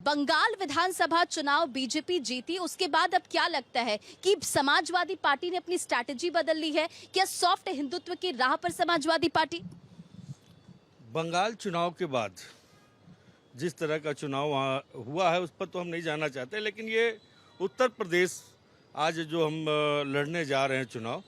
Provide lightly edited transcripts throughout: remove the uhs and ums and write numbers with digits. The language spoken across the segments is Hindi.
बंगाल विधानसभा चुनाव बीजेपी जीती, उसके बाद अब क्या लगता है कि समाजवादी पार्टी ने अपनी स्ट्रैटेजी बदल ली है? क्या सॉफ्ट हिंदुत्व की राह पर समाजवादी पार्टी? बंगाल चुनाव के बाद जिस तरह का चुनाव वहाँ हुआ है उस पर तो हम नहीं जाना चाहते, लेकिन ये उत्तर प्रदेश आज जो हम लड़ने जा रहे हैं चुनाव,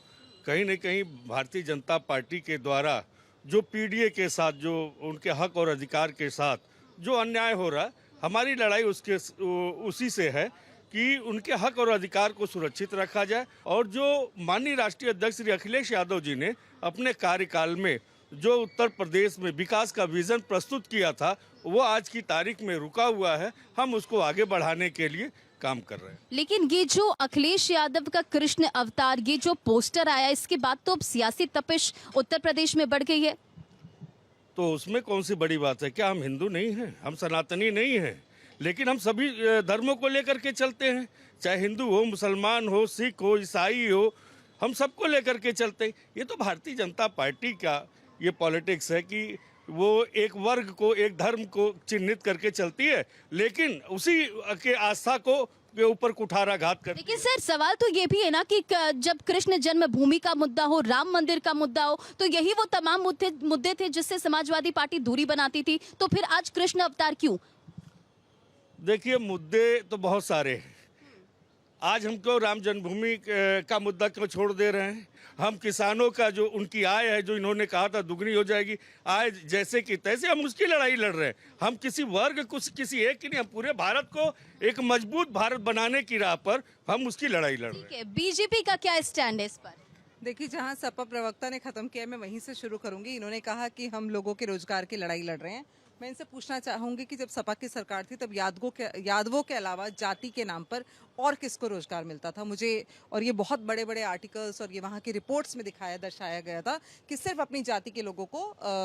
कहीं न कहीं भारतीय जनता पार्टी के द्वारा जो पीडीए के साथ, जो उनके हक और अधिकार के साथ जो अन्याय हो रहा है, हमारी लड़ाई उसी से है कि उनके हक और अधिकार को सुरक्षित रखा जाए। और जो माननीय राष्ट्रीय अध्यक्ष श्री अखिलेश यादव जी ने अपने कार्यकाल में जो उत्तर प्रदेश में विकास का विजन प्रस्तुत किया था, वो आज की तारीख में रुका हुआ है। हम उसको आगे बढ़ाने के लिए काम कर रहे हैं। लेकिन ये जो अखिलेश यादव का कृष्ण अवतार, ये जो पोस्टर आया, इसके बाद तो अब सियासी तपिश उत्तर प्रदेश में बढ़ गई है। तो उसमें कौन सी बड़ी बात है? क्या हम हिंदू नहीं हैं? हम सनातनी नहीं हैं? लेकिन हम सभी धर्मों को लेकर के चलते हैं, चाहे हिंदू हो, मुसलमान हो, सिख हो, ईसाई हो, हम सबको लेकर के चलते हैं। ये तो भारतीय जनता पार्टी का ये पॉलिटिक्स है कि वो एक वर्ग को, एक धर्म को चिन्हित करके चलती है, लेकिन उसी के आस्था को के ऊपर कुठाराघात कर। लेकिन सर, सवाल तो ये भी है ना कि जब कृष्ण जन्मभूमि का मुद्दा हो, राम मंदिर का मुद्दा हो, तो यही वो तमाम मुद्दे थे जिससे समाजवादी पार्टी दूरी बनाती थी। तो फिर आज कृष्ण अवतार क्यों? देखिए, मुद्दे तो बहुत सारे हैं। आज हमको राम जन्मभूमि का मुद्दा क्यों छोड़ दे रहे हैं? हम किसानों का जो उनकी आय है, जो इन्होंने कहा था दुगनी हो जाएगी, आय जैसे कि तैसे, हम उसकी लड़ाई लड़ रहे हैं। हम किसी वर्ग को, किसी एक की नहीं, हम पूरे भारत को एक मजबूत भारत बनाने की राह पर हम उसकी लड़ाई लड़ रहे हैं। बीजेपी का क्या स्टैंड है इस पर? देखिए, जहां सपा प्रवक्ता ने खत्म किया, मैं वहीं से शुरू करूंगी। इन्होंने कहा कि हम लोगों के रोजगार की लड़ाई लड़ रहे हैं। मैं इनसे पूछना चाहूंगी कि जब सपा की सरकार थी तब यादवों के अलावा जाति के नाम पर और किसको रोजगार मिलता था? मुझे, और ये बहुत बड़े बड़े आर्टिकल्स और ये वहाँ की रिपोर्ट्स में दर्शाया गया था कि सिर्फ अपनी जाति के लोगों को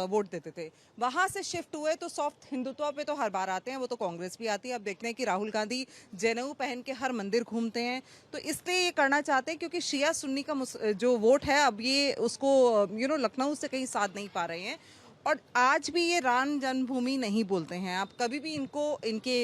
वोट देते थे। वहां से शिफ्ट हुए तो सॉफ्ट हिंदुत्व पे तो हर बार आते हैं, वो तो कांग्रेस भी आती है। अब देखते हैं कि राहुल गांधी जनेऊ पहन के हर मंदिर घूमते हैं, तो इसलिए ये करना चाहते हैं क्योंकि शिया सुन्नी का जो वोट है, अब ये उसको लखनऊ से कहीं साध नहीं पा रहे हैं। और आज भी ये राम जन्मभूमि नहीं बोलते हैं। आप कभी भी इनके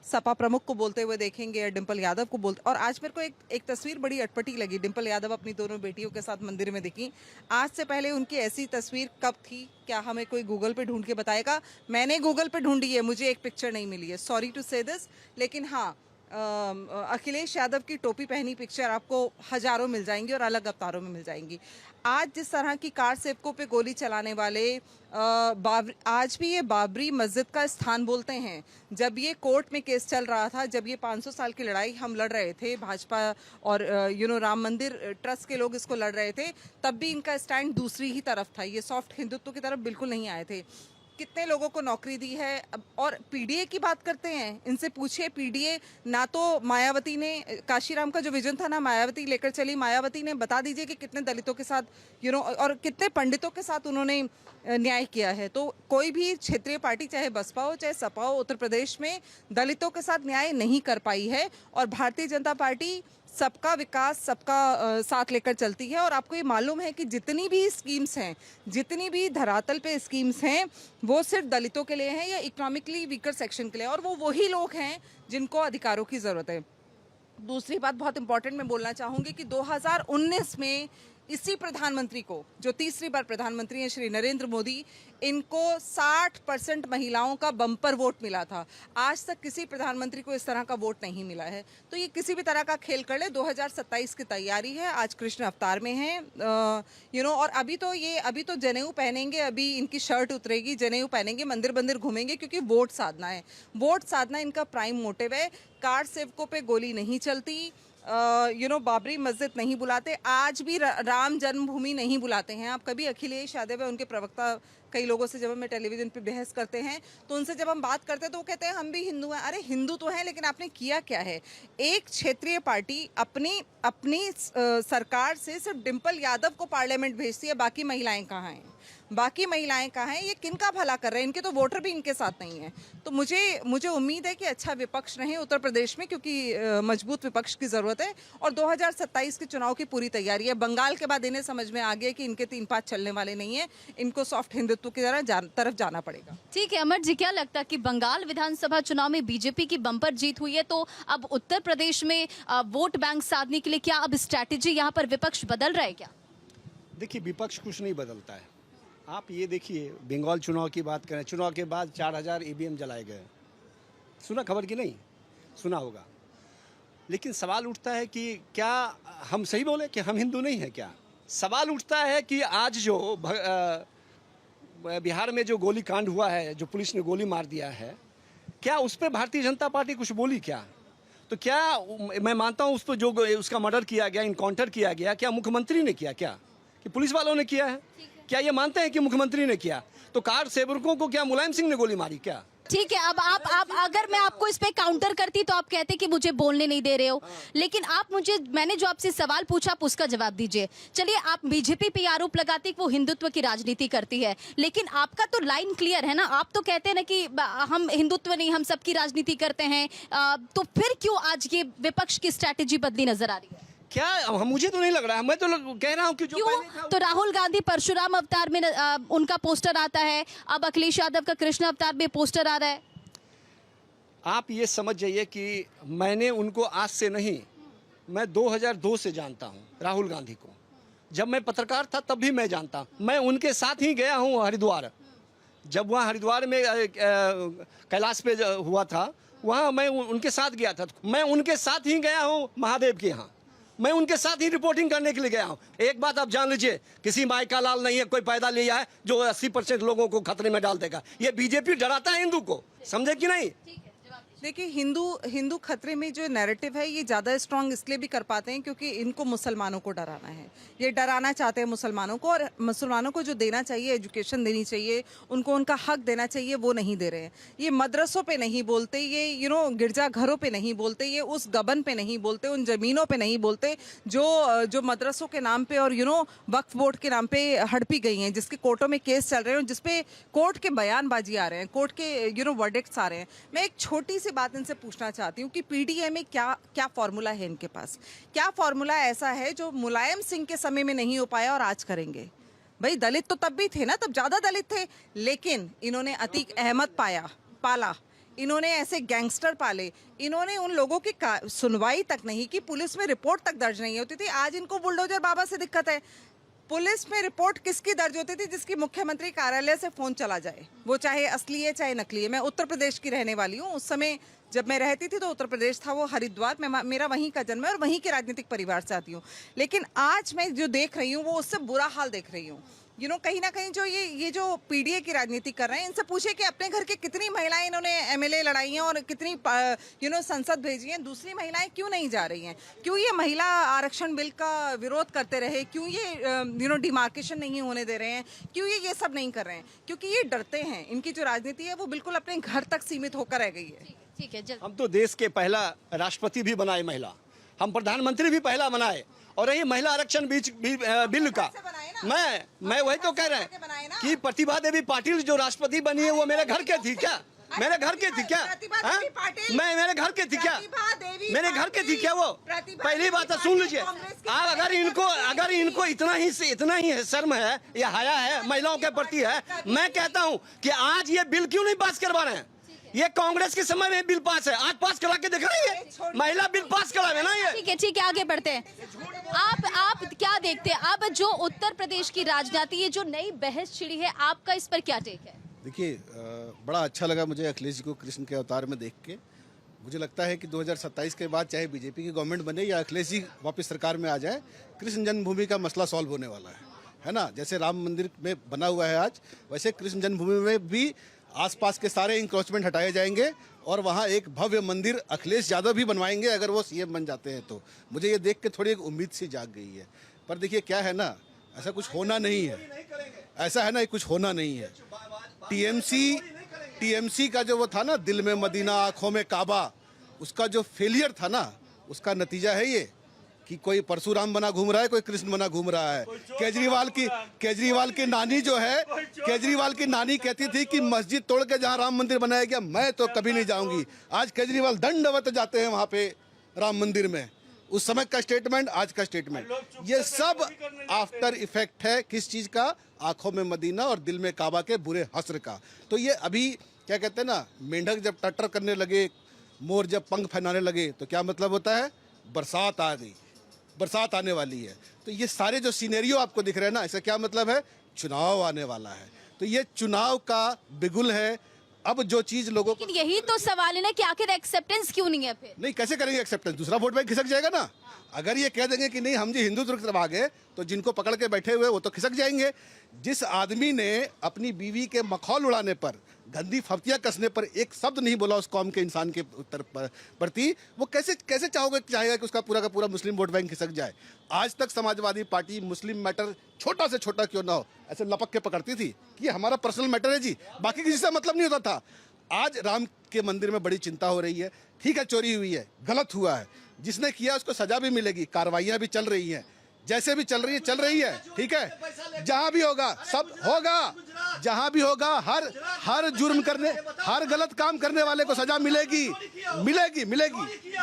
सपा प्रमुख को बोलते हुए देखेंगे, डिंपल यादव को बोलते। और आज मेरे को एक तस्वीर बड़ी अटपटी लगी। डिंपल यादव अपनी दोनों बेटियों के साथ मंदिर में दिखी। आज से पहले उनकी ऐसी तस्वीर कब थी? क्या हमें कोई गूगल पे ढूंढ के बताएगा? मैंने गूगल पे ढूंढी है, मुझे एक पिक्चर नहीं मिली है, सॉरी टू से दिस। लेकिन हाँ, अखिलेश यादव की टोपी पहनी पिक्चर आपको हजारों मिल जाएंगी और अलग अवतारों में मिल जाएंगी। आज जिस तरह की कार सेवकों पे गोली चलाने वाले, आज भी ये बाबरी मस्जिद का स्थान बोलते हैं। जब ये कोर्ट में केस चल रहा था, जब ये 500 साल की लड़ाई हम लड़ रहे थे, भाजपा और राम मंदिर ट्रस्ट के लोग इसको लड़ रहे थे, तब भी इनका स्टैंड दूसरी ही तरफ था। ये सॉफ्ट हिंदुत्व की तरफ बिल्कुल नहीं आए थे। कितने लोगों को नौकरी दी है। और पीडीए की बात करते हैं, इनसे पूछिए, पीडीए ना तो मायावती ने, काशीराम का जो विजन था ना, मायावती लेकर चली। मायावती ने, बता दीजिए कि कितने दलितों के साथ और कितने पंडितों के साथ उन्होंने न्याय किया है। तो कोई भी क्षेत्रीय पार्टी, चाहे बसपा हो चाहे सपा हो, उत्तर प्रदेश में दलितों के साथ न्याय नहीं कर पाई है। और भारतीय जनता पार्टी सबका विकास, सबका साथ लेकर चलती है। और आपको ये मालूम है कि जितनी भी स्कीम्स हैं, जितनी भी धरातल पे स्कीम्स हैं, वो सिर्फ दलितों के लिए हैं या इकोनॉमिकली वीकर सेक्शन के लिए, और वो वही लोग हैं जिनको अधिकारों की ज़रूरत है। दूसरी बात बहुत इंपॉर्टेंट मैं बोलना चाहूँगी कि 2019 में इसी प्रधानमंत्री को, जो तीसरी बार प्रधानमंत्री हैं, श्री नरेंद्र मोदी, इनको 60% महिलाओं का बम्पर वोट मिला था। आज तक किसी प्रधानमंत्री को इस तरह का वोट नहीं मिला है। तो ये किसी भी तरह का खेल कर ले, 2027 की तैयारी है। आज कृष्ण अवतार में है, और अभी तो जनेऊ पहनेंगे, अभी इनकी शर्ट उतरेगी, जनेऊ पहनेंगे, मंदिर मंदिर घूमेंगे, क्योंकि वोट साधना है। वोट साधना इनका प्राइम मोटिव है। कार सेवकों पे गोली नहीं चलती, बाबरी मस्जिद नहीं बुलाते, आज भी राम जन्मभूमि नहीं बुलाते हैं। आप कभी अखिलेश यादव है, उनके प्रवक्ता, कई लोगों से जब हमें टेलीविजन पे बहस करते हैं, तो उनसे जब हम बात करते हैं तो वो कहते हैं हम भी हिंदू हैं। अरे हिंदू तो हैं, लेकिन आपने किया क्या है? एक क्षेत्रीय पार्टी अपनी सरकार से सिर्फ डिंपल यादव को पार्लियामेंट भेजती है, बाकी महिलाएं कहाँ हैं? बाकी महिलाएं कहाँ हैं? ये किनका भला कर रहे हैं? इनके तो वोटर भी इनके साथ नहीं है। तो मुझे उम्मीद है कि अच्छा विपक्ष रहे उत्तर प्रदेश में, क्योंकि मजबूत विपक्ष की जरूरत है। और 2027 के चुनाव की पूरी तैयारी है। बंगाल के बाद इन्हें समझ में आ गया कि इनके 3-5 चलने वाले नहीं है। इनको सॉफ्ट हिंदुत्व हिंदुत्व की तरफ जाना पड़ेगा। ठीक है अमर जी, क्या लगता है कि बंगाल विधानसभा चुनाव में बीजेपी की बम्पर जीत हुई है, तो अब उत्तर प्रदेश में वोट बैंक साधने के लिए क्या अब स्ट्रैटेजी यहाँ पर विपक्ष बदल रहा है क्या? देखिए, विपक्ष कुछ नहीं बदलता है। आप ये देखिए, बंगाल चुनाव की बात करें, चुनाव के बाद 4000 ईवीएम जलाए गए। सुना खबर की नहीं? सुना होगा। लेकिन सवाल उठता है कि क्या हम सही बोले कि हम हिंदू नहीं हैं क्या? सवाल उठता है कि आज जो बिहार में जो गोली कांड हुआ है, जो पुलिस ने गोली मार दिया है, क्या उस पर भारतीय जनता पार्टी कुछ बोली क्या? तो क्या मैं मानता हूँ उस पर जो उसका मर्डर किया गया, इनकाउंटर किया गया, क्या मुख्यमंत्री ने किया क्या कि पुलिस वालों ने किया है? क्या ये मानते हैं कि मुख्यमंत्री ने किया? तो कार सेवकों को क्या मुलायम सिंह ने गोली मारी क्या? ठीक है, अब आप अगर मैं आपको इस पे काउंटर करती तो आप कहते कि मुझे बोलने नहीं दे रहे हो, लेकिन मैंने जो आपसे सवाल पूछा आप उसका जवाब दीजिए। चलिए, आप बीजेपी पे आरोप लगाते कि वो हिंदुत्व की राजनीति करती है, लेकिन आपका तो लाइन क्लियर है ना। आप तो कहते हैं ना कि हम हिंदुत्व नहीं, हम सबकी राजनीति करते हैं, तो फिर क्यों आज ये विपक्ष की स्ट्रैटेजी बदली नजर आ रही है? क्या मुझे तो नहीं लग रहा है, मैं तो कह रहा हूँ कि जो क्यों? पहले था तो राहुल गांधी परशुराम अवतार में उनका पोस्टर आता है, अब अखिलेश यादव का कृष्ण अवतार में पोस्टर आ रहा है। आप ये समझ जाइए कि मैंने उनको आज से नहीं, मैं 2002 से जानता हूँ राहुल गांधी को। जब मैं पत्रकार था तब भी मैं जानता हूँ। मैं उनके साथ ही गया हूँ हरिद्वार। जब वहाँ हरिद्वार में कैलाश पे हुआ था, वहाँ मैं उनके साथ गया था। मैं उनके साथ ही गया हूँ महादेव के यहाँ। मैं उनके साथ ही रिपोर्टिंग करने के लिए गया हूँ। एक बात आप जान लीजिए, किसी माई का लाल नहीं है कोई पैदा लिया है जो 80% लोगों को खतरे में डाल देगा। ये बीजेपी डराता है हिंदू को, समझे कि नहीं? देखिए, हिंदू खतरे में जो नैरेटिव है ये ज़्यादा स्ट्रांग इसलिए भी कर पाते हैं क्योंकि इनको मुसलमानों को डराना है। ये डराना चाहते हैं मुसलमानों को, और मुसलमानों को जो देना चाहिए, एजुकेशन देनी चाहिए, उनको उनका हक देना चाहिए, वो नहीं दे रहे हैं। ये मदरसों पे नहीं बोलते, ये गिरजाघरों पे नहीं बोलते, ये उस गबन पे नहीं बोलते, उन ज़मीनों पे नहीं बोलते जो मदरसों के नाम पे और वक्फ बोर्ड के नाम पे हड़पी गई हैं, जिसके कोर्टों में केस चल रहे हैं, जिसपे कोर्ट के बयानबाजी आ रहे हैं, कोर्ट के वर्डिक्ट्स आ रहे हैं। मैं एक छोटी सी बात इनसे पूछना चाहती हूँ कि पीडीए में क्या फॉर्मूला है इनके पास? क्या फॉर्मूला ऐसा है जो मुलायम सिंह के समय में नहीं हो पाया और आज करेंगे? भाई, दलित तो तब भी थे ना, तब ज्यादा दलित थे, लेकिन इन्होंने अतीक अहमद पाला, इन्होंने ऐसे गैंगस्टर पाले, इन्होंने उन लोगों की सुनवाई तक नहीं की, पुलिस में रिपोर्ट तक दर्ज नहीं होती थी। आज इनको बुलडोजर बाबा से दिक्कत है। पुलिस में रिपोर्ट किसकी दर्ज होती थी? जिसकी मुख्यमंत्री कार्यालय से फोन चला जाए, वो चाहे असली है चाहे नकली है। मैं उत्तर प्रदेश की रहने वाली हूँ। उस समय जब मैं रहती थी तो उत्तर प्रदेश था वो हरिद्वार में, मेरा वहीं का जन्म है और वहीं के राजनीतिक परिवार से आती हूँ। लेकिन आज मैं जो देख रही हूँ वो उससे बुरा हाल देख रही हूँ। कहीं ना कहीं जो ये जो पीडीए की राजनीति कर रहे हैं, इनसे पूछे कि अपने घर के कितनी महिलाएं इन्होंने एमएलए लड़ाई हैं और कितनी संसद भेजी हैं, दूसरी महिलाएं क्यों नहीं जा रही हैं? क्यों ये महिला आरक्षण बिल का विरोध करते रहे? क्यों ये डिमार्केशन नहीं होने दे रहे हैं? क्यों ये सब नहीं कर रहे हैं? क्योंकि ये डरते हैं। इनकी जो राजनीति है वो बिल्कुल अपने घर तक सीमित होकर रह गई है। ठीक है, हम तो देश के पहला राष्ट्रपति भी बनाए महिला, हम प्रधानमंत्री भी पहला बनाए, और यही महिला आरक्षण बिल का मैं वही तो कह रहे हैं कि प्रतिभा देवी पाटिल जो राष्ट्रपति बनी है वो मेरे घर के थी क्या? मेरे घर के थी क्या? मेरे घर के थी क्या? मेरे घर के थी क्या वो? पहली बात सुन लीजिए आप, अगर इनको इतना ही शर्म है या हया है महिलाओं के प्रति है, मैं कहता हूँ कि आज ये बिल क्यों नहीं पास करवा रहे हैं? ये कांग्रेस के समय में बिल पास है, आज पास करा के दिख रही है, महिला बिल पास करा है ना ये। ठीक है, आगे बढ़ते हैं। आप क्या देखते हैं अब जो उत्तर प्रदेश की राजनीति, ये जो नई बहस छिड़ी है, आपका इस पर क्या टेक है? देखिए, बड़ा अच्छा लगा मुझे अखिलेश जी को कृष्ण के अवतार में देख के। मुझे लगता है कि 2027 के बाद चाहे बीजेपी की गवर्नमेंट बने या अखिलेश जी वापस सरकार में आ जाए, कृष्ण जन्मभूमि का मसला सॉल्व होने वाला है ना? जैसे राम मंदिर में बना हुआ है आज, वैसे कृष्ण जन्मभूमि में भी आसपास के सारे इंक्रोचमेंट हटाए जाएंगे और वहाँ एक भव्य मंदिर अखिलेश यादव भी बनवाएंगे अगर वो सीएम बन जाते हैं तो। मुझे ये देख के थोड़ी एक उम्मीद सी जाग गई है। पर देखिए क्या है ना, ऐसा कुछ होना नहीं है, ऐसा है ना, कुछ होना नहीं है। टीएमसी का जो वो था ना, दिल में मदीना आंखों में काबा, उसका जो फेलियर था ना, उसका नतीजा है ये कि कोई परशुराम बना घूम रहा है, कोई कृष्ण बना घूम रहा है। केजरीवाल की नानी जो है, केजरीवाल की नानी कहती थी कि मस्जिद तोड़ के जहाँ राम मंदिर बनाया गया मैं तो कभी नहीं जाऊंगी। आज केजरीवाल दंडवत जाते हैं वहाँ पे राम मंदिर में। उस समय का स्टेटमेंट, आज का स्टेटमेंट, ये सब आफ्टर इफेक्ट है किस चीज का? आंखों में मदीना और दिल में काबा के बुरे हस्र का। तो ये अभी क्या कहते हैं ना, मेंढक जब टटर करने लगे, मोर जब पंख फैलाने लगे, तो क्या मतलब होता है? बरसात आ गई, बरसात आने वाली है। तो ये सारे जो सीनेरियो आपको दिख रहे हैं ना, इसका क्या मतलब है? चुनाव आने वाला है। तो ये चुनाव का बिगुल है। अब जो चीज लोगों को, लेकिन यही तो सवाल है ना कि आखिर एक्सेप्टेंस क्यों नहीं है फिर? नहीं, कैसे करेंगे एक्सेप्टेंस? दूसरा वोट बैंक खिसक जाएगा ना। अगर ये कह देंगे कि नहीं हम जी हिंदुत्व की तरफ आ गए, तो जिनको पकड़ के बैठे हुए वो तो खिसक जाएंगे। जिस आदमी ने अपनी बीवी के मखौल उड़ाने पर, गंदी फफ्तियां कसने पर एक शब्द नहीं बोला उस कौम के इंसान के प्रति, वो कैसे चाहेगा कि उसका पूरा का पूरा मुस्लिम वोट बैंक खिसक जाए? आज तक समाजवादी पार्टी मुस्लिम मैटर छोटा से छोटा क्यों ना हो ऐसे लपक के पकड़ती थी कि ये हमारा पर्सनल मैटर है जी, बाकी किसी से मतलब नहीं होता था। आज राम के मंदिर में बड़ी चिंता हो रही है। ठीक है, चोरी हुई है, गलत हुआ है, जिसने किया उसको सजा भी मिलेगी, कार्रवाइयां भी चल रही हैं, जैसे भी चल रही है, ठीक है। जहां भी होगा सब होगा, जहां भी होगा हर जुर्म करने, हर गलत काम करने वाले को सजा मिलेगी,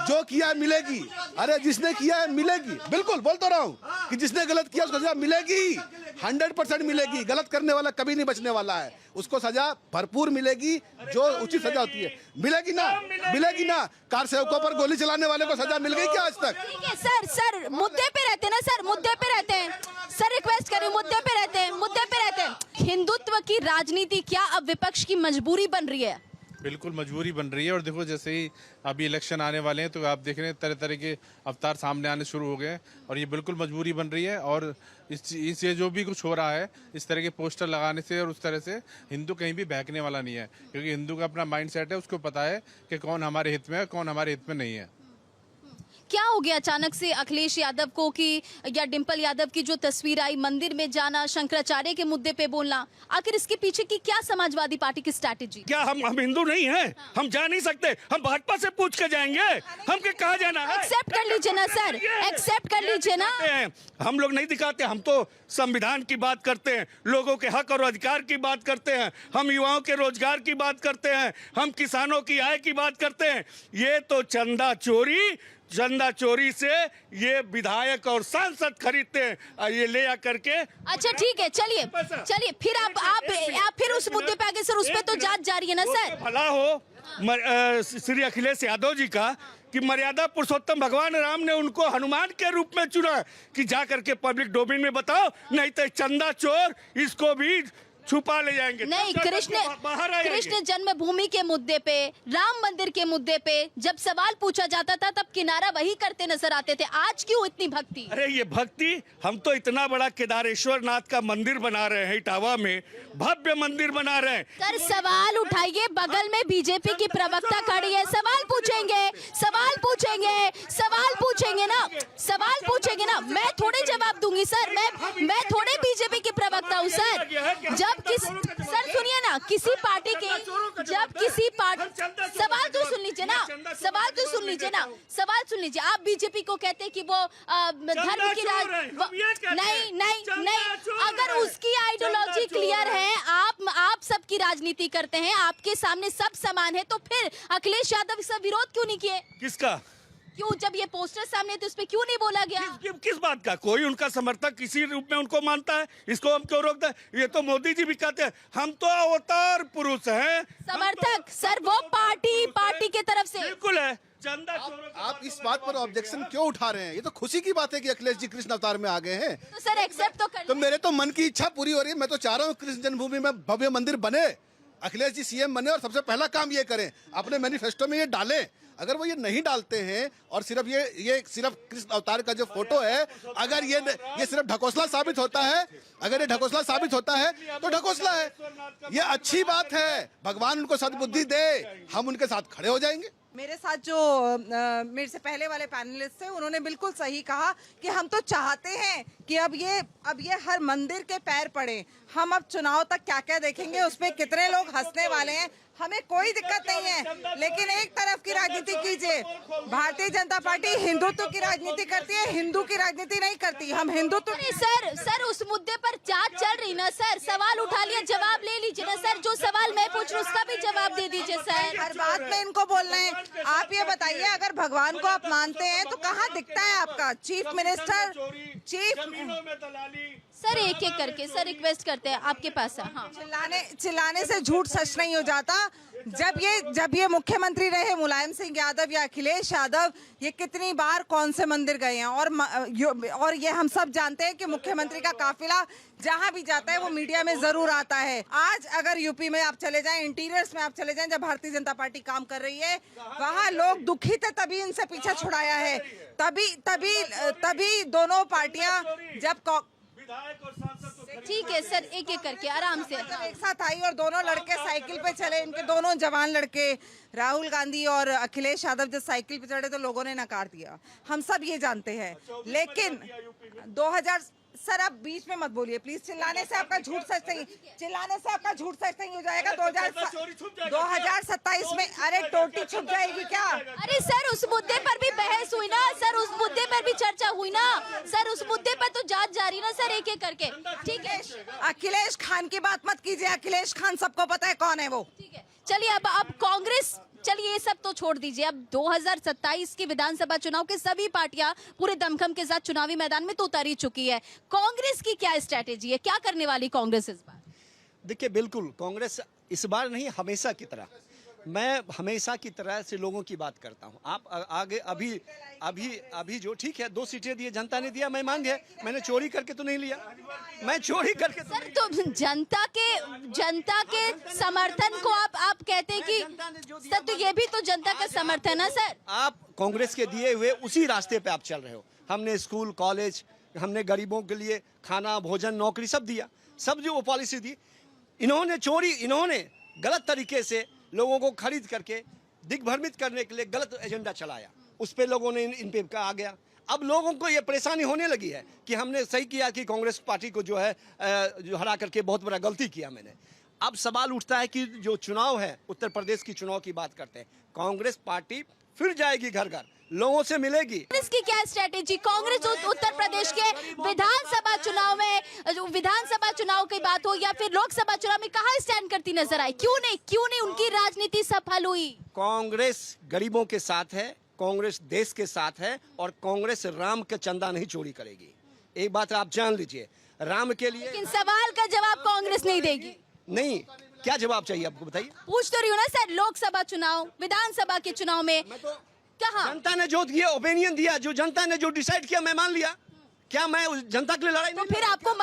जो किया है मिलेगी। अरे जिसने किया है मिलेगी, बिल्कुल बोल तो रहा हूं कि जिसने गलत किया उसको सजा मिलेगी, 100% मिलेगी। गलत करने वाला कभी नहीं बचने वाला है, उसको सजा भरपूर मिलेगी, जो उचित सजा होती है मिलेगी ना। कार सेवकों पर गोली चलाने वाले को सजा मिल गई क्या आज तक? ठीक है सर, मुद्दे पे रहते हैं ना सर, मुद्दे पे रहते हैं सर, रिक्वेस्ट करें, मुद्दे पे रहते हैं। हिंदुत्व की राजनीति क्या अब विपक्ष की मजबूरी बन रही है? बिल्कुल मजबूरी बन रही है। और देखो जैसे ही अभी इलेक्शन आने वाले हैं तो आप देख रहे हैं तरह तरह के अवतार सामने आने शुरू हो गए हैं, और ये बिल्कुल मजबूरी बन रही है। और इस ये जो भी कुछ हो रहा है इस तरह के पोस्टर लगाने से और उस तरह से, हिंदू कहीं भी बहकने वाला नहीं है, क्योंकि हिंदू का अपना माइंड सेट है, उसको पता है कि कौन हमारे हित में है, कौन हमारे हित में नहीं है। क्या हो गया अचानक से अखिलेश यादव को कि, या डिंपल यादव की जो तस्वीर आई, मंदिर में जाना, शंकराचार्य के मुद्दे पे बोलना, आखिर इसके पीछे की क्या समाजवादी पार्टी की स्ट्रैटेजी? क्या हम हिंदू नहीं हैं? हम जा नहीं सकते? हम भाजपा से पूछ के जाएंगे? हम के कहा जाना है? एक्सेप्ट कर लीजिए ना सर, एक्सेप्ट कर लीजिए ना। हम लोग नहीं दिखाते, हम तो संविधान की बात करते हैं, लोगों के हक और अधिकार की बात करते हैं, हम युवाओं के रोजगार की बात करते हैं, हम किसानों की आय की बात करते हैं। ये तो चंदा चोरी से ये विधायक और सांसद खरीदते हैं, ये ले आकर के। अच्छा ठीक है, चलिए फिर आप फिर उस मुद्दे पे आगे सर, उस पे तो जांच जारी है ना सर। भला हो श्री अखिलेश यादव जी का कि मर्यादा पुरुषोत्तम भगवान राम ने उनको हनुमान के रूप में चुना कि जा करके पब्लिक डोमेन में बताओ, नहीं तो चंदा चोर इसको भी छुपा ले जाएंगे। नहीं, कृष्ण जन्मभूमि के मुद्दे पे, राम मंदिर के मुद्दे पे जब सवाल पूछा जाता था तब किनारा वही करते नजर आते थे। आज क्यों इतनी भक्ति? अरे ये भक्ति, हम तो इतना बड़ा केदारेश्वर नाथ का मंदिर बना रहे हैं, इटावा में भव्य मंदिर बना रहे हैं। सर सवाल उठाइए, बगल में बीजेपी की प्रवक्ता खड़ी है, सवाल पूछेंगे ना, मैं थोड़े जवाब दूंगी सर, मैं थोड़े बीजेपी की प्रवक्ता हूँ सर। सर सुनिए ना, किसी पार्टी के सवाल तो सुन लीजिए ना, आप बीजेपी को कहते हैं कि वो धर्म की नहीं, अगर उसकी आइडियोलॉजी क्लियर है, आप सबकी राजनीति करते हैं, आपके सामने सब समान है, तो फिर अखिलेश यादव से विरोध क्यों नहीं किए? किसका? क्यों, जब ये पोस्टर सामने तो उस पे क्यों नहीं बोला गया? किस बात का? कोई उनका समर्थक किसी रूप में उनको मानता है, इसको हम क्यों रोकते हैं? ये तो मोदी जी भी कहते हैं हम तो अवतार पुरुष हैं। समर्थक सर वो पार्टी के तरफ से बिल्कुल है। आप इस बात पर ऑब्जेक्शन क्यों उठा रहे हैं? ये तो खुशी की बात है कि अखिलेश जी कृष्ण अवतार में आ गए हैं। तो सर एक्सेप्ट तो कर तो मेरे तो मन की इच्छा पूरी हो रही है। मैं तो चाह रहा हूँ कृष्ण जन्मभूमि में भव्य मंदिर बने, अखिलेश जी सीएम बने और सबसे पहला काम ये करें, अपने मैनिफेस्टो में ये डालें। अगर वो ये नहीं डालते हैं और सिर्फ ये सिर्फ कृष्ण अवतार का जो फोटो है, अगर ये सिर्फ ढकोसला साबित होता है, अगर ये ढकोसला साबित होता है तो ढकोसला है। ये अच्छी बात है, भगवान उनको सद्बुद्धि दे, हम उनके साथ खड़े हो जाएंगे। मेरे साथ जो मेरे से पहले वाले पैनलिस्ट थे, उन्होंने बिल्कुल सही कहा कि हम तो चाहते हैं कि अब ये हर मंदिर के पैर पड़े। हम अब चुनाव तक क्या क्या देखेंगे, उसमें कितने लोग हंसने वाले हैं, हमें कोई दिक्कत नहीं है। लेकिन एक तरफ की राजनीति कीजिए, भारतीय जनता पार्टी हिंदुत्व की राजनीति करती है, हिंदू की राजनीति नहीं करती। हम हिंदुत्व सर उस मुद्दे पर जांच चल रही ना सर, सवाल उठा लिया, जवाब ले लीजिए ना सर। जो सवाल मैं पूछ रही हूँ उसका भी जवाब दे दीजिए सर। हर बात में इनको बोल रहे हैं। आप आप ये बताइए, अगर भगवान को आप मानते हैं तो कहाँ दिखता है आपका चीफ मिनिस्टर? चीफ सर एक एक करके सर रिक्वेस्ट करते हैं आपके पास है। हाँ चिल्लाने से झूठ सच नहीं हो जाता। जब ये मुख्यमंत्री रहे मुलायम सिंह यादव या अखिलेश यादव, ये कितनी बार कौन से मंदिर गए हैं, और ये हम सब जानते हैं कि मुख्यमंत्री का काफिला जहां भी जाता है वो मीडिया में जरूर आता है। आज अगर यूपी में आप चले जाएं, इंटीरियर्स में आप चले जाएं, जब भारतीय जनता पार्टी काम कर रही है वहां लोग दुखी थे, तभी इनसे पीछा छुड़ाया है। तभी दोनों पार्टियां जब ठीक है सर, एक एक करके आराम से। एक साथ आई और दोनों लड़के साइकिल पे चले, इनके दोनों जवान लड़के राहुल गांधी और अखिलेश यादव जब साइकिल पे चढ़े तो लोगों ने नकार दिया, हम सब ये जानते हैं। लेकिन 2000 सर आप बीच में मत बोलिए प्लीज, चिल्लाने से आपका झूठ सच नहीं, चिल्लाने से आपका झूठ सच नहीं हो जाएगा। 2027 में अरे टोटी छुप जाएगी क्या? अरे सर उस मुद्दे पर भी बहस हुई ना सर, उस मुद्दे पर भी चर्चा हुई ना सर, उस मुद्दे पर तो जांच जारी ना सर, एक एक करके। ठीक है, अखिलेश खान की बात मत कीजिए, अखिलेश खान सबको पता है कौन है वो। ठीक है चलिए अब कांग्रेस, चलिए ये सब तो छोड़ दीजिए। अब 2027 के विधानसभा चुनाव के सभी पार्टियां पूरे दमखम के साथ चुनावी मैदान में तो उतर ही चुकी है। कांग्रेस की क्या स्ट्रेटेजी है, क्या करने वाली कांग्रेस इस बार? देखिए बिल्कुल कांग्रेस इस बार नहीं, हमेशा की तरह, मैं हमेशा की तरह से लोगों की बात करता हूं। आप आगे अभी जो ठीक है 2 सीटें दिए जनता ने दिया, मैं मान गया, मैंने चोरी करके तो नहीं लिया, मैं चोरी करके सर तो जनता के समर्थन को आप कहते हैं कि सर, तो ये भी तो जनता का समर्थन है सर। आप कांग्रेस के दिए हुए उसी रास्ते पे आप चल रहे हो। हमने स्कूल कॉलेज, हमने गरीबों के लिए खाना भोजन नौकरी सब दिया, सब जो वो पॉलिसी दी, इन्होंने गलत तरीके से लोगों को खरीद करके दिग्भ्रमित करने के लिए गलत एजेंडा चलाया, उस पे लोगों ने इन पे आ गया। अब लोगों को ये परेशानी होने लगी है कि हमने सही किया कि कांग्रेस पार्टी को जो है जो हरा करके बहुत बड़ा गलती किया मैंने। अब सवाल उठता है कि जो चुनाव है, उत्तर प्रदेश की चुनाव की बात करते हैं, कांग्रेस पार्टी फिर जाएगी घर घर, लोगों से मिलेगी। कांग्रेस की क्या स्ट्रेटेजी? कांग्रेस उत्तर प्रदेश के विधानसभा चुनाव में, विधानसभा चुनाव की बात हो या फिर लोकसभा चुनाव में, कहाँ स्टैंड करती नजर आई? क्यों नहीं उनकी राजनीति सफल हुई? कांग्रेस गरीबों के साथ है, कांग्रेस देश के साथ है, और कांग्रेस राम का चंदा नहीं चोरी करेगी। एक बात आप जान लीजिए, राम के लिए। लेकिन सवाल का जवाब कांग्रेस नहीं देगी। नहीं, क्या जवाब चाहिए आपको बताइए? पूछ तो रही हूँ ना सर, लोकसभा चुनाव, विधानसभा के चुनाव में कहा जनता ने जो दिया, ओपिनियन दिया, जो जनता ने जो डिसाइड किया मैं मान लिया। क्या मैं उस जनता के लिए लड़ाई तो फिर आपको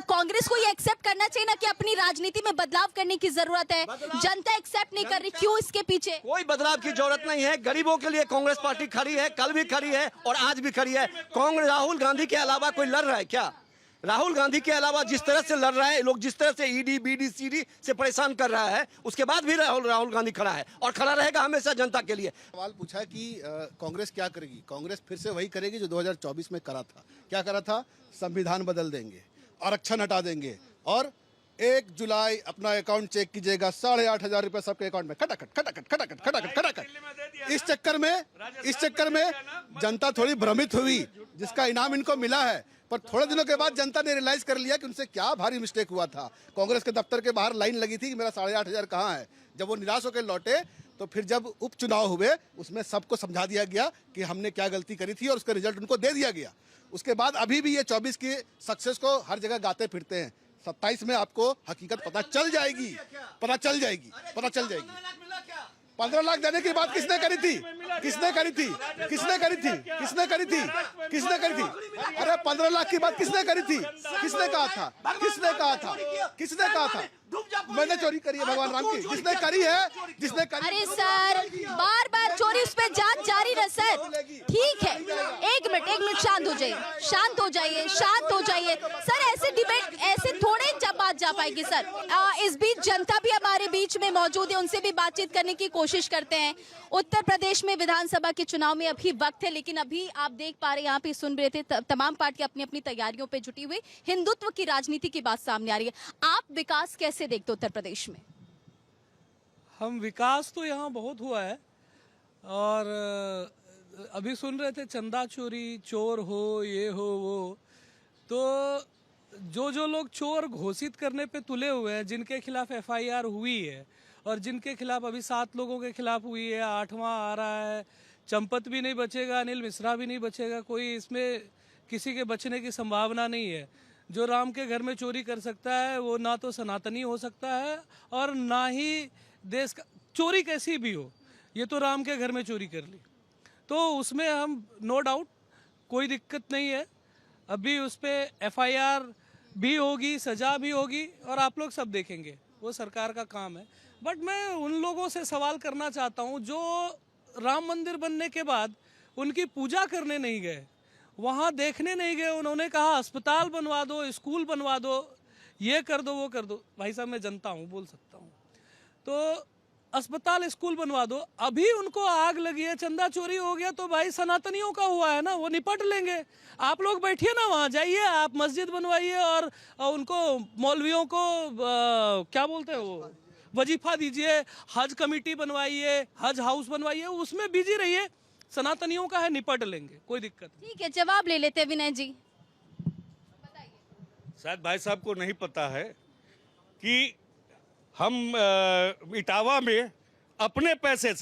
कांग्रेस को ये एक्सेप्ट करना चाहिए ना कि अपनी राजनीति में बदलाव करने की जरूरत है। जनता एक्सेप्ट नहीं कर रही, क्यों इसके पीछे? कोई बदलाव की जरूरत नहीं है। गरीबों के लिए कांग्रेस पार्टी खड़ी है, कल भी खड़ी है और आज भी खड़ी है। कांग्रेस राहुल गांधी के अलावा कोई लड़ रहा है क्या? राहुल गांधी के अलावा जिस तरह से लड़ रहा है लोग, जिस तरह से ईडी बीडी सीडी से परेशान कर रहा है, उसके बाद भी राहुल गांधी खड़ा है और खड़ा रहेगा हमेशा जनता के लिए। सवाल पूछा कि कांग्रेस क्या करेगी। कांग्रेस फिर से वही करेगी जो 2024 में करा था। क्या करा था? संविधान बदल देंगे, आरक्षण हटा देंगे, और 1 जुलाई अपना अकाउंट चेक कीजिएगा, 8,500 रुपए सबके अकाउंट में खटाखट। इस चक्कर में जनता थोड़ी भ्रमित हुई, जिसका इनाम इनको मिला है। पर थोड़े दिनों के बाद जनता ने रियलाइज कर लिया कि उनसे क्या भारी मिस्टेक हुआ था। कांग्रेस के दफ्तर के बाहर लाइन लगी थी कि मेरा 8,500 कहाँ है। जब वो निराश होकर लौटे तो फिर जब उपचुनाव हुए उसमें सबको समझा दिया गया कि हमने क्या गलती करी थी और उसका रिजल्ट उनको दे दिया गया। उसके बाद अभी भी ये 24 की सक्सेस को हर जगह गाते फिरते हैं। 27 में आपको हकीकत पता चल जाएगी। 15 लाख देने की बात किसने करी थी? अरे 15 लाख की बात किसने करी थी? किसने कहा था? मैंने चोरी करी है भगवान राम की? जिसने करी है। अरे सर, बार चोरी, उस पर जांच जारी रहे सर। ठीक है, एक मिनट शांत हो जाइए सर। ऐसे डिबेट, ऐसे थोड़े बात जा पाएगी सर। इस बीच जनता भी हमारे बीच में मौजूद है, उनसे भी बातचीत करने की कोशिश करते हैं। उत्तर प्रदेश में विधानसभा के चुनाव में अभी वक्त है, लेकिन अभी आप देख पा रहे हैं, यहाँ पे सुन रहे थे, तमाम पार्टियां अपनी अपनी तैयारियों पे जुटी हुई, हिंदुत्व की राजनीति की बात सामने आ रही है। आप विकास कैसे देखते उत्तर प्रदेश में? हम विकास तो यहाँ बहुत हुआ है, और अभी सुन रहे थे चंदा चोरी, चोर हो ये हो वो, तो जो लोग चोर घोषित करने पे तुले हुए हैं, जिनके खिलाफ FIR हुई है और जिनके खिलाफ अभी 7 लोगों के खिलाफ हुई है, 8वां आ रहा है, चंपत भी नहीं बचेगा, अनिल मिश्रा भी नहीं बचेगा, कोई इसमें किसी के बचने की संभावना नहीं है। जो राम के घर में चोरी कर सकता है वो ना तो सनातनी हो सकता है और ना ही देश का, चोरी कैसी भी हो, ये तो राम के घर में चोरी कर ली, तो उसमें हम नो डाउट कोई दिक्कत नहीं है। अभी उस पर FIR भी होगी, सजा भी होगी और आप लोग सब देखेंगे, वो सरकार का काम है। बट मैं उन लोगों से सवाल करना चाहता हूँ जो राम मंदिर बनने के बाद उनकी पूजा करने नहीं गए, वहाँ देखने नहीं गए, उन्होंने कहा अस्पताल बनवा दो, स्कूल बनवा दो, ये कर दो, वो कर दो। भाई साहब मैं जनता हूँ, बोल सकता हूँ, तो अस्पताल स्कूल बनवा दो। अभी उनको आग लगी है, चंदा चोरी हो गया, तो भाई सनातनियों का हुआ है ना, वो निपट लेंगे। आप लोग बैठिए ना, वहाँ जाइए, आप मस्जिद बनवाइए और उनको मौलवियों को क्या बोलते हैं वो वजीफा दीजिए, हज कमेटी बनवाइए, हज हाउस बनवाइए, उसमें बिजी रहिए। सनातनियों का है, निपट लेंगे, कोई दिक्कत नहीं। ठीक है, जवाब ले लेते हैं विनय जी। शायद भाई साहब को नहीं पता है कि हम इटावा में अपने पैसे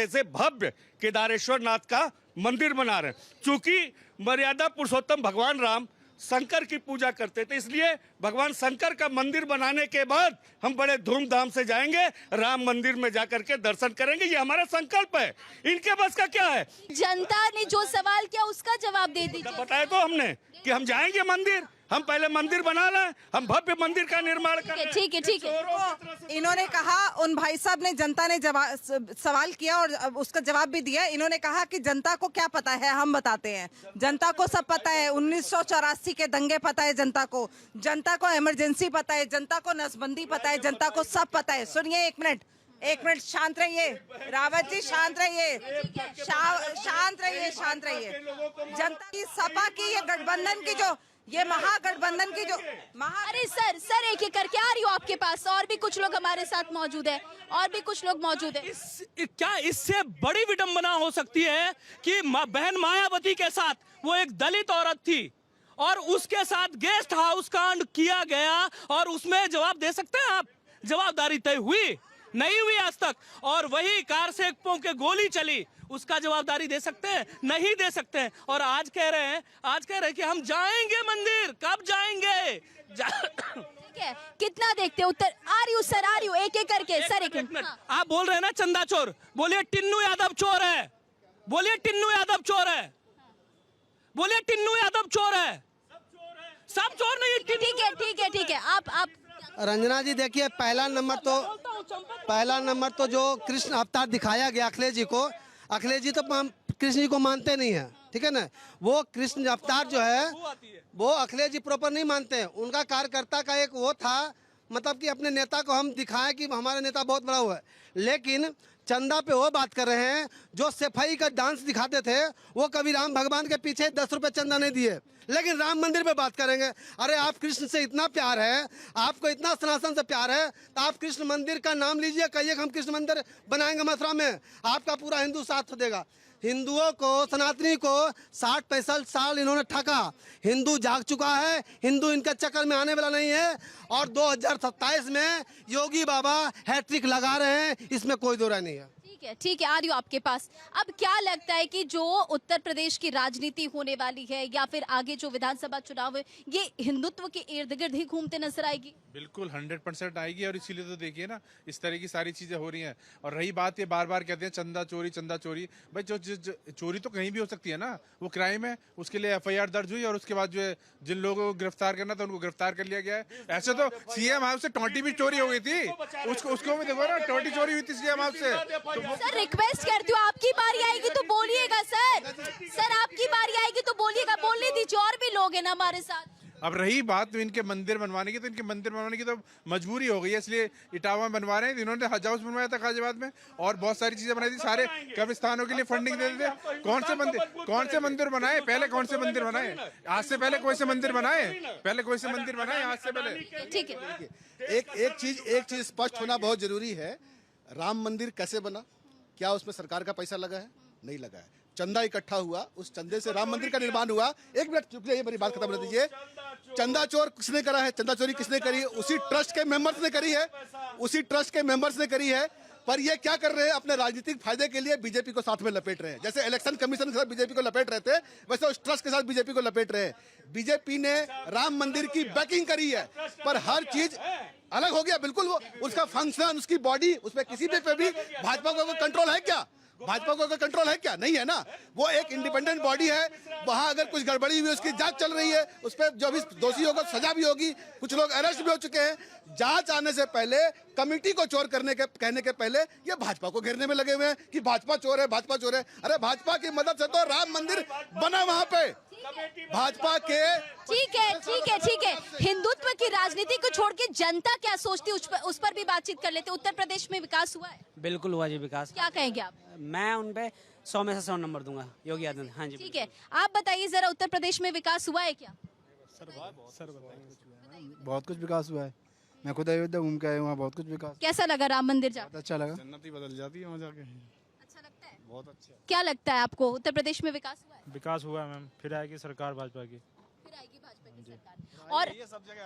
से भव्य केदारेश्वर नाथ का मंदिर बना रहे हैं। चूंकि मर्यादा पुरुषोत्तम भगवान राम शंकर की पूजा करते थे, इसलिए भगवान शंकर का मंदिर बनाने के बाद हम बड़े धूमधाम से जाएंगे, राम मंदिर में जाकर के दर्शन करेंगे। ये हमारा संकल्प है। इनके बस का क्या है? जनता ने जो सवाल किया उसका जवाब दे दीजिए। बताया तो हमने कि हम जाएंगे मंदिर, हम पहले मंदिर बना रहे हैं, हम भव्य मंदिर का निर्माण कर रहे हैं। ठीक है, ठीक है। इन्होंने कहा, उन भाई साहब ने, जनता ने सवाल किया और उसका जवाब भी दिया। इन्होंने कहा कि जनता को क्या पता है, हम बताते हैं। जनता को सब पता है, 1984 के दंगे पता है जनता को इमरजेंसी पता है, जनता को नसबंदी पता है, जनता को सब पता है। सुनिए, एक मिनट शांत रहिए, रावत जी शांत रहिए, शांत रहिए। जनता की सपा की ये गठबंधन की जो, ये महागठबंधन की जो अरे सर एक एक करके आ रही हूँ आपके पास, और भी कुछ लोग हमारे साथ मौजूद है, क्या इससे बड़ी विडंबना हो सकती है कि बहन मायावती के साथ वो एक दलित औरत थी और उसके साथ गेस्ट हाउस कांड किया गया और उसमें जवाब दे सकते हैं आप? जवाबदारी तय हुई नहीं हुई आज तक, और वही कार से के गोली चली, उसका जवाबदारी दे सकते हैं? नहीं दे सकते हैं। और आज कह रहे हैं कि हम जाएंगे मंदिर, कब जाएंगे? ठीक है, कितना देखते हैं उत्तर? आ रही हूँ एक एक करके। सर एक मिनट, आप बोल रहे हैं ना चंदा चोर, बोलिए टिन्नू यादव चोर है, बोलिए टिन्नू यादव चोर है, बोलिए टिन्नू यादव चोर है। सब चोर नहीं। ठीक है। आप रंजना जी देखिए, पहला नंबर तो जो कृष्ण अवतार दिखाया गया अखिलेश जी को, अखिलेश जी तो कृष्ण जी को मानते नहीं है, ठीक है ना। वो कृष्ण अवतार जो है वो अखिलेश जी प्रॉपर नहीं मानते हैं। उनका कार्यकर्ता का एक वो था, मतलब कि अपने नेता को हम दिखाएं कि हमारा नेता बहुत बड़ा हुआ है, लेकिन चंदा पे वो बात कर रहे हैं। जो सफाई का डांस दिखाते थे वो कभी राम भगवान के पीछे 10 रुपए चंदा नहीं दिए, लेकिन राम मंदिर पे बात करेंगे। अरे आप कृष्ण से इतना प्यार है, आपको इतना सनातन से प्यार है, तो आप कृष्ण मंदिर का नाम लीजिए, कहिए कि हम कृष्ण मंदिर बनाएंगे मथुरा में, आपका पूरा हिंदू साथ देगा। हिंदुओं को, सनातनी को 60-65 साल इन्होंने ठगा। हिंदू जाग चुका है, हिंदू इनके चक्कर में आने वाला नहीं है, और 2027 में योगी बाबा हैट्रिक लगा रहे हैं, इसमें कोई दो राय नहीं है। ठीक है, आ रही हूँ आपके पास। अब क्या लगता है कि जो उत्तर प्रदेश की राजनीति होने वाली है या फिर आगे जो विधानसभा चुनाव है, ये हिंदुत्व के इर्द गिर्द ही घूमते नजर आएगी? बिल्कुल 100% आएगी, और इसीलिए तो देखिए ना इस तरह की सारी चीजें हो रही हैं। और रही बात, ये बार बार कहते हैं चंदा चोरी, भाई जो चोरी तो कहीं भी हो सकती है ना, वो क्राइम है, उसके लिए FIR दर्ज हुई और उसके बाद जो है जिन लोगों को गिरफ्तार करना था उनको गिरफ्तार कर लिया गया है। ऐसे तो CM हाउस से टोटी भी चोरी हो गई थी, उसको भी देखो ना, टोटी चोरी हुई थी CM हाउस से। सर रिक्वेस्ट करती हूँ, आपकी बारी आएगी तो बोलिएगा। सर आपकी बारी आएगी तो बोलिएगा, बोलने दीजिए, और भी लोग हैं ना हमारे साथ। अब रही बात तो इनके मंदिर बनवाने की, तो इनके मंदिर बनवाने की तो मजबूरी हो गई है, इसलिए इटावा में बनवा रहे हैं। इन्होंने हज हाउस बनवाया था गाजियाबाद में, और बहुत सारी चीजें बनाई थी, सारे कब्रिस्तानों के लिए फंडिंग देते थे। कौन से मंदिर बनाए पहले? कौन से मंदिर बनाए आज से पहले? कोई से मंदिर बनाए आज से पहले? ठीक है, एक चीज स्पष्ट होना बहुत जरूरी है। राम मंदिर कैसे बना? क्या उसमें सरकार का पैसा लगा है? नहीं लगा है। चंदा इकट्ठा हुआ, उस चंदे से राम मंदिर का निर्माण हुआ। एक मिनट चुप जाइए, मेरी बात खत्म होने दीजिए। चंदा चोर किसने करा है? चंदा चोरी किसने करी है? उसी ट्रस्ट के मेंबर्स ने करी है, उसी ट्रस्ट के मेंबर्स ने करी है। पर ये क्या कर रहे हैं? अपने राजनीतिक फायदे के लिए बीजेपी को साथ में लपेट रहे हैं। जैसे इलेक्शन कमीशन के साथ बीजेपी को लपेट रहे थे, वैसे उस ट्रस्ट के साथ बीजेपी को लपेट रहे हैं। बीजेपी ने राम मंदिर की बैकिंग करी है, पर हर चीज अलग हो गया बिल्कुल। वो उसका फंक्शन, उसकी बॉडी, उसमें किसी पे भी भाजपा को कंट्रोल है क्या? भाजपा को कंट्रोल है क्या? नहीं है ना। वो एक इंडिपेंडेंट बॉडी है, वहां अगर कुछ गड़बड़ी हुई, उसकी जांच चल रही है, उस पर जो भी दोषी होगा सजा भी होगी। कुछ लोग अरेस्ट भी हो चुके हैं। जांच आने से पहले, कमेटी को चोर कहने के पहले ये भाजपा को घेरने में लगे हुए हैं कि भाजपा चोर है, भाजपा चोर है। अरे भाजपा की मदद से तो राम मंदिर बना वहां पे, भाजपा के। ठीक है, ठीक है, ठीक है। हिंदुत्व की राजनीति को छोड़ के जनता क्या सोचती है उस पर भी बातचीत कर लेते। उत्तर प्रदेश में विकास हुआ है? बिल्कुल हुआ जी विकास। क्या कहेंगे आप? मैं उन पे 100 में से 100 नंबर दूंगा, योगी आदित्यनाथ। हाँ जी ठीक है, आप बताइए जरा, उत्तर प्रदेश में विकास हुआ है क्या? बहुत कुछ विकास हुआ है। मैं खुद अयोध्या घूम के आया हूँ, वहाँ बहुत कुछ विकास। कैसा लगा राम मंदिर जाकर? अच्छा लगा। जन्नत ही बदल जाती है वहाँ जाके। अच्छा लगता है? बहुत अच्छा। क्या लगता है आपको, उत्तर प्रदेश में विकास हुआ है? विकास हुआ है मैम, फिर आएगी सरकार भाजपा की। फिर आएगी भाजपा की सरकार। और ये सब जगह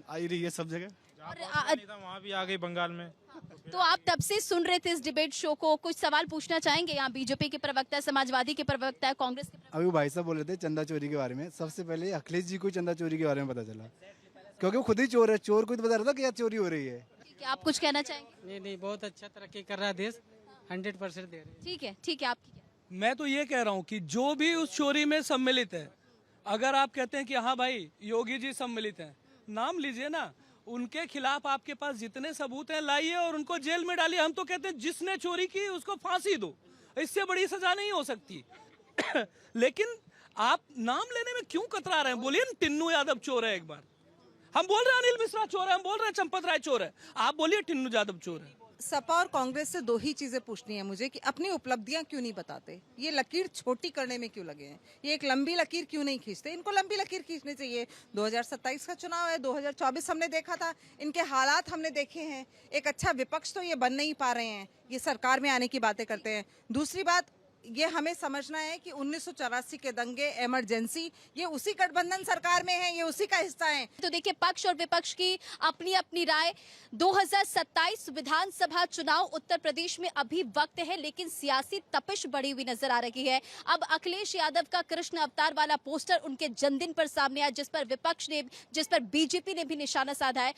आई रही है सब जगह। वहाँ भी आ गई बंगाल में। तो आप तब से सुन रहे थे इस डिबेट शो को, कुछ सवाल पूछना चाहेंगे? यहाँ बीजेपी के प्रवक्ता है, समाजवादी के प्रवक्ता है, कांग्रेस के प्रवक्ता अभी वो भाई साहब बोल रहे थे चंदा चोरी के बारे में। सबसे पहले अखिलेश जी को चंदा चोरी के बारे में पता चला, क्योंकि वो खुद ही चोर है। चोर को तो बता रहा था कि यार चोरी हो रही है। है। ठीक है, आप कुछ कहना चाहेंगे? नहीं नहीं, बहुत अच्छा तरक्की कर रहा है देश, 100% दे रहे हैं। ठीक है, ठीक है, आपकी क्या? मैं तो ये कह रहा हूँ कि जो भी उस चोरी में सम्मिलित है, अगर आप कहते हैं कि हाँ भाई योगी जी सम्मिलित हैं, नाम लीजिए ना, उनके खिलाफ आपके पास जितने सबूत हैं लाइए और उनको जेल में डालिए। हम तो कहते हैं जिसने चोरी की उसको फांसी दो, इससे बड़ी सजा नहीं हो सकती। लेकिन आप नाम लेने में क्यों कतरा रहे हैं? बोलिए ना टिन्नू यादव चोर है। एक बार हम बोल रहे हैं अनिल मिश्रा चोर है, हम बोल रहे हैं चंपत राय चोर है, आप बोलिए टिन्नू यादव चोर है। सपा और कांग्रेस से दो ही चीजें पूछनी है मुझे कि अपनी उपलब्धियां क्यों नहीं बताते, ये लकीर छोटी करने में क्यों लगे हैं, ये एक लंबी लकीर क्यों नहीं खींचते। इनको लंबी लकीर खींचनी चाहिए। 2027 का चुनाव है, 2024 हमने देखा था, इनके हालात हमने देखे हैं। एक अच्छा विपक्ष तो ये बन नहीं पा रहे हैं, ये सरकार में आने की बातें करते हैं। दूसरी बात, ये हमें समझना है कि 1984 के दंगे, इमरजेंसी, ये उसी गठबंधन सरकार में है, ये उसी का हिस्सा है। तो देखिए, पक्ष और विपक्ष की अपनी अपनी राय। 2027 विधानसभा चुनाव उत्तर प्रदेश में अभी वक्त है, लेकिन सियासी तपिश बढ़ी हुई नजर आ रही है। अब अखिलेश यादव का कृष्ण अवतार वाला पोस्टर उनके जन्मदिन पर सामने आया, जिस पर बीजेपी ने भी निशाना साधा है।